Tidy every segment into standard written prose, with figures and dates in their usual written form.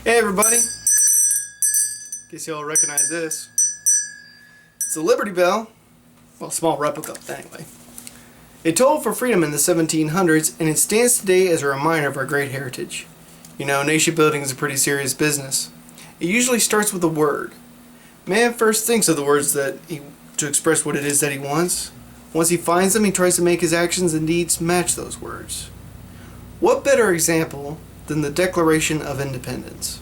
Hey everybody! Guess y'all recognize this. It's the Liberty Bell. Well, small replica, anyway. It tolled for freedom in the 1700s, and it stands today as a reminder of our great heritage. You know, nation building is a pretty serious business. It usually starts with a word. Man first thinks of the words to express what it is that he wants. Once he finds them, he tries to make his actions and deeds match those words. What better example than the Declaration of Independence?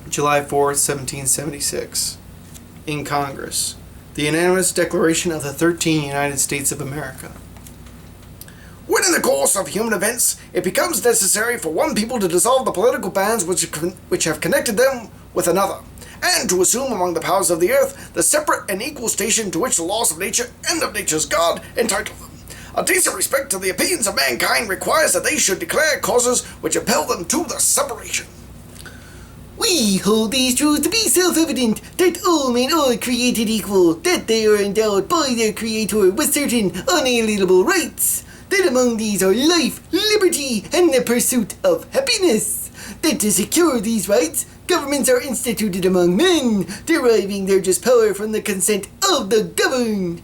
July 4th, 1776. In Congress. The unanimous declaration of the 13 United States of America. When in the course of human events it becomes necessary for one people to dissolve the political bands which have connected them with another, and to assume among the powers of the earth the separate and equal station to which the laws of nature and of nature's God entitle them, a decent respect to the opinions of mankind requires that they should declare causes which impel them to the separation. We hold these truths to be self-evident, that all men are created equal, that they are endowed by their Creator with certain unalienable rights, that among these are life, liberty, and the pursuit of happiness, that to secure these rights, governments are instituted among men, deriving their just power from the consent of the governed.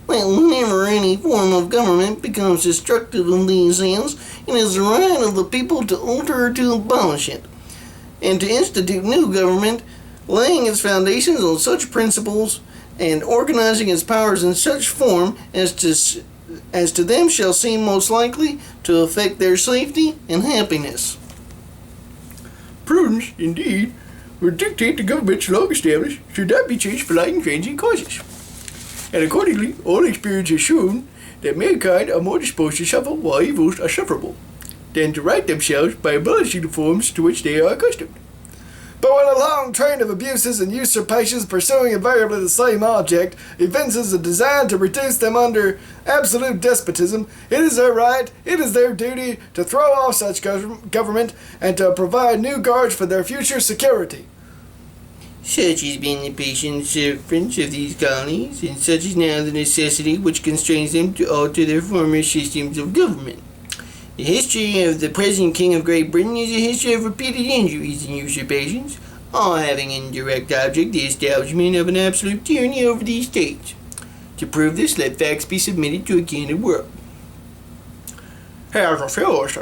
Well, whenever any form of government becomes destructive of these ends, it is the right of the people to alter or to abolish it, and to institute new government, laying its foundations on such principles, and organizing its powers in such form as to them shall seem most likely to affect their safety and happiness. Prudence, indeed, would dictate the governments long established should not be changed for light and transient causes. And accordingly, all experience has shown that mankind are more disposed to suffer while evils are sufferable, than to right themselves by abolishing the forms to which they are accustomed. But when a long train of abuses and usurpations pursuing invariably the same object evinces a desire to reduce them under absolute despotism, it is their right, it is their duty to throw off such government and to provide new guards for their future security. Such has been the patient sufferance of these colonies, and such is now the necessity which constrains them to alter their former systems of government. The history of the present King of Great Britain is a history of repeated injuries and usurpations, all having in direct object the establishment of an absolute tyranny over these states. To prove this, let facts be submitted to a candid world. He has refused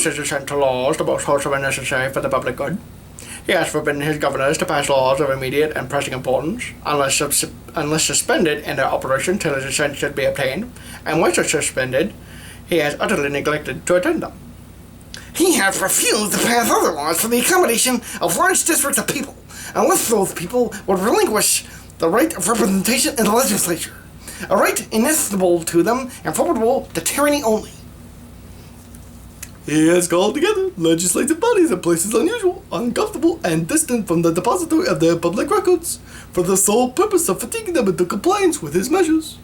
his assent to laws the most wholesome and necessary for the public good. He has forbidden his governors to pass laws of immediate and pressing importance, unless suspended in their operation till his assent should be obtained, and once suspended, he has utterly neglected to attend them. He has refused to pass other laws for the accommodation of large districts of people, unless those people would relinquish the right of representation in the legislature, a right inestimable to them and formidable to tyranny only. He has called together legislative bodies in places unusual, uncomfortable, and distant from the depository of their public records, for the sole purpose of fatiguing them into compliance with his measures.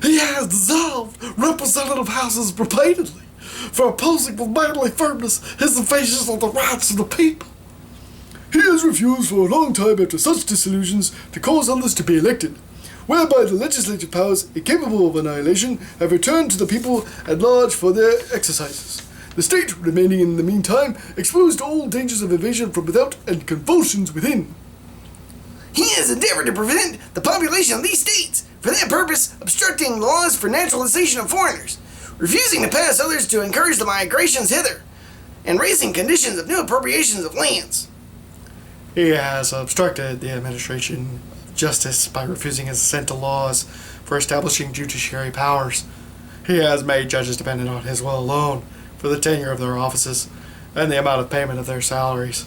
He has dissolved representative houses repeatedly for opposing with manly firmness his invasions of the rights of the people. He has refused for a long time after such dissolutions to cause others to be elected, whereby the legislative powers, incapable of annihilation, have returned to the people at large for their exercises. The state, remaining in the meantime, exposed to all dangers of invasion from without and convulsions within. He has endeavored to prevent the population of these states, for that purpose obstructing laws for naturalization of foreigners, refusing to pass others to encourage the migrations hither, and raising conditions of new appropriations of lands. He has obstructed the administration of justice by refusing his assent to laws for establishing judiciary powers. He has made judges dependent on his will alone for the tenure of their offices and the amount of payment of their salaries.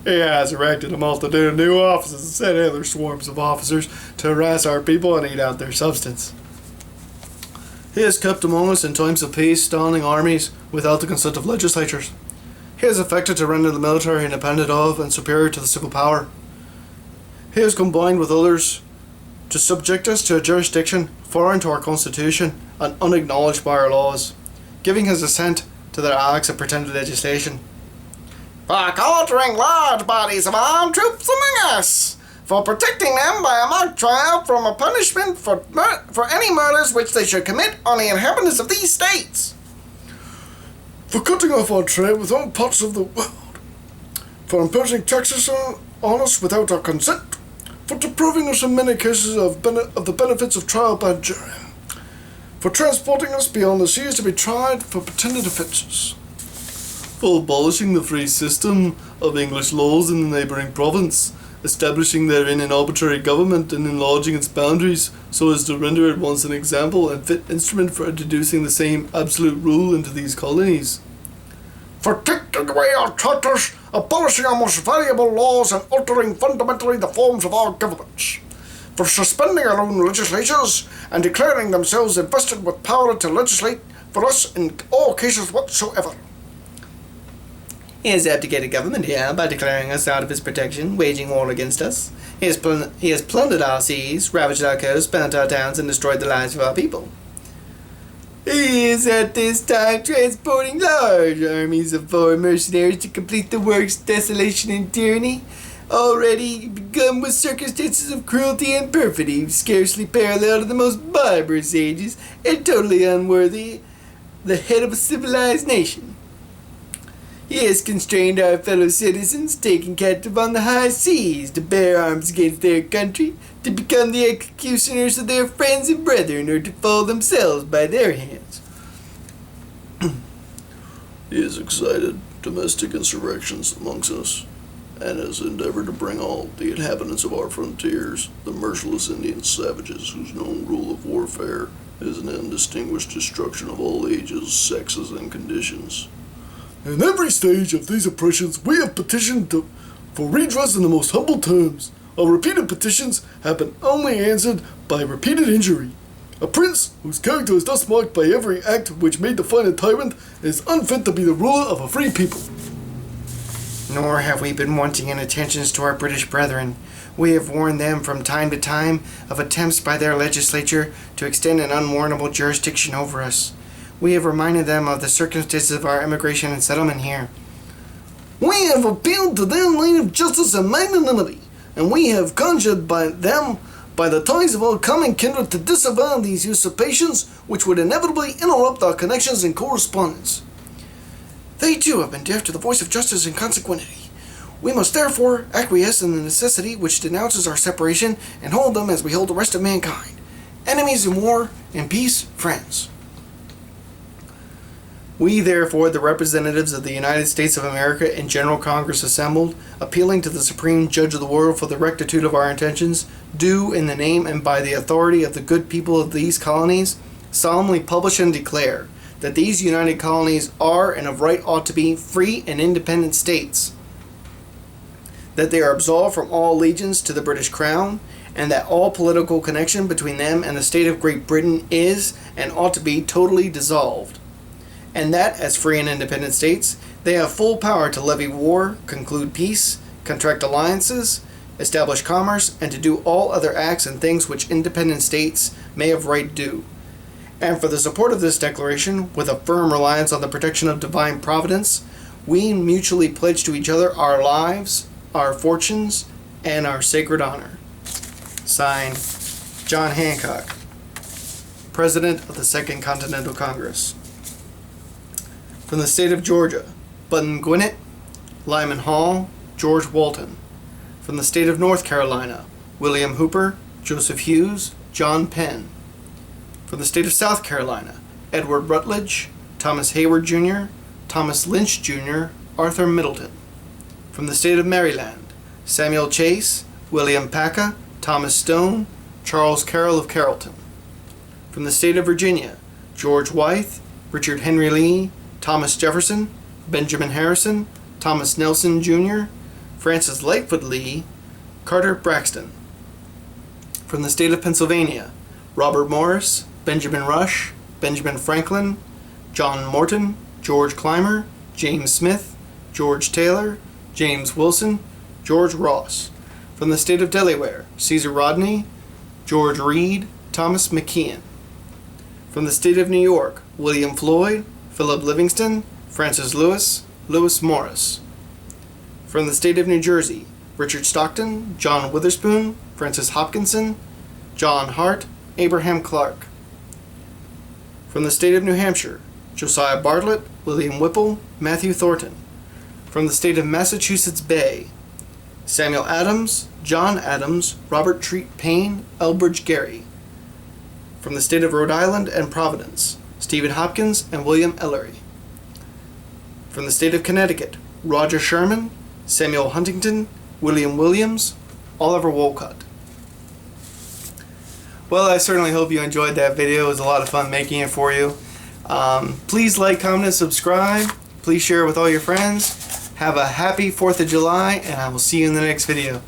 He has erected a multitude of new offices and sent other swarms of officers to harass our people and eat out their substance. He has kept among us in times of peace standing armies without the consent of legislatures. He has affected to render the military independent of and superior to the civil power. He has combined with others to subject us to a jurisdiction foreign to our constitution and unacknowledged by our laws, giving his assent to their acts of pretended legislation. For quartering large bodies of armed troops among us, for protecting them by a mock trial from a punishment for any murders which they should commit on the inhabitants of these states. For cutting off our trade with all parts of the world, for imposing taxes on us without our consent, for depriving us in many cases of the benefits of trial by jury, for transporting us beyond the seas to be tried for pretended offences, for abolishing the free system of English laws in the neighbouring province, establishing therein an arbitrary government and enlarging its boundaries so as to render it once an example and fit instrument for introducing the same absolute rule into these colonies. For taking away our charters, abolishing our most valuable laws, and altering fundamentally the forms of our governments. For suspending our own legislatures and declaring themselves invested with power to legislate for us in all cases whatsoever. He has abdicated government here by declaring us out of his protection, waging war against us. He has plundered our seas, ravaged our coasts, burnt our towns, and destroyed the lives of our people. He is at this time transporting large armies of foreign mercenaries to complete the work's desolation and tyranny, already begun with circumstances of cruelty and perfidy scarcely parallel to the most barbarous ages and totally unworthy the head of a civilized nation. He has constrained our fellow citizens, taken captive on the high seas, to bear arms against their country, to become the executioners of their friends and brethren, or to fall themselves by their hands. He has excited domestic insurrections amongst us, and has endeavored to bring all the inhabitants of our frontiers, the merciless Indian savages whose known rule of warfare is an undistinguished destruction of all ages, sexes, and conditions. In every stage of these oppressions, we have petitioned for redress in the most humble terms. Our repeated petitions have been only answered by repeated injury. A prince whose character is thus marked by every act which may define a tyrant is unfit to be the ruler of a free people. Nor have we been wanting in attentions to our British brethren. We have warned them from time to time of attempts by their legislature to extend an unwarrantable jurisdiction over us. We have reminded them of the circumstances of our immigration and settlement here. We have appealed to their line of justice and magnanimity, and we have conjured by them, by the ties of our common kindred, to disavow these usurpations which would inevitably interrupt our connections and correspondence. They too have been deaf to the voice of justice and consequentity. We must therefore acquiesce in the necessity which denounces our separation and hold them as we hold the rest of mankind. Enemies in war, in peace, friends. We, therefore, the representatives of the United States of America in General Congress assembled, appealing to the Supreme Judge of the world for the rectitude of our intentions, do, in the name and by the authority of the good people of these colonies, solemnly publish and declare that these united colonies are and of right ought to be free and independent states, that they are absolved from all allegiance to the British Crown, and that all political connection between them and the state of Great Britain is and ought to be totally dissolved, and that, as free and independent states, they have full power to levy war, conclude peace, contract alliances, establish commerce, and to do all other acts and things which independent states may of right do. And for the support of this declaration, with a firm reliance on the protection of divine providence, we mutually pledge to each other our lives, our fortunes, and our sacred honor. Signed, John Hancock, President of the Second Continental Congress. From the state of Georgia, Button Gwinnett, Lyman Hall, George Walton. From the state of North Carolina, William Hooper, Joseph Hughes, John Penn. From the state of South Carolina, Edward Rutledge, Thomas Hayward Jr., Thomas Lynch Jr., Arthur Middleton. From the state of Maryland, Samuel Chase, William Paca, Thomas Stone, Charles Carroll of Carrollton. From the state of Virginia, George Wythe, Richard Henry Lee, Thomas Jefferson, Benjamin Harrison, Thomas Nelson Jr., Francis Lightfoot Lee, Carter Braxton. From the state of Pennsylvania, Robert Morris, Benjamin Rush, Benjamin Franklin, John Morton, George Clymer, James Smith, George Taylor, James Wilson, George Ross. From the state of Delaware, Caesar Rodney, George Reed, Thomas McKeon. From the state of New York, William Floyd, Philip Livingston, Francis Lewis, Lewis Morris. From the state of New Jersey, Richard Stockton, John Witherspoon, Francis Hopkinson, John Hart, Abraham Clark. From the state of New Hampshire, Josiah Bartlett, William Whipple, Matthew Thornton. From the state of Massachusetts Bay, Samuel Adams, John Adams, Robert Treat Payne, Elbridge Gerry. From the state of Rhode Island and Providence, Stephen Hopkins and William Ellery. From the state of Connecticut, Roger Sherman, Samuel Huntington, William Williams, Oliver Wolcott. Well, I certainly hope you enjoyed that video. It was a lot of fun making it for you. Please like, comment, and subscribe. Please share it with all your friends. Have a happy 4th of July, and I will see you in the next video.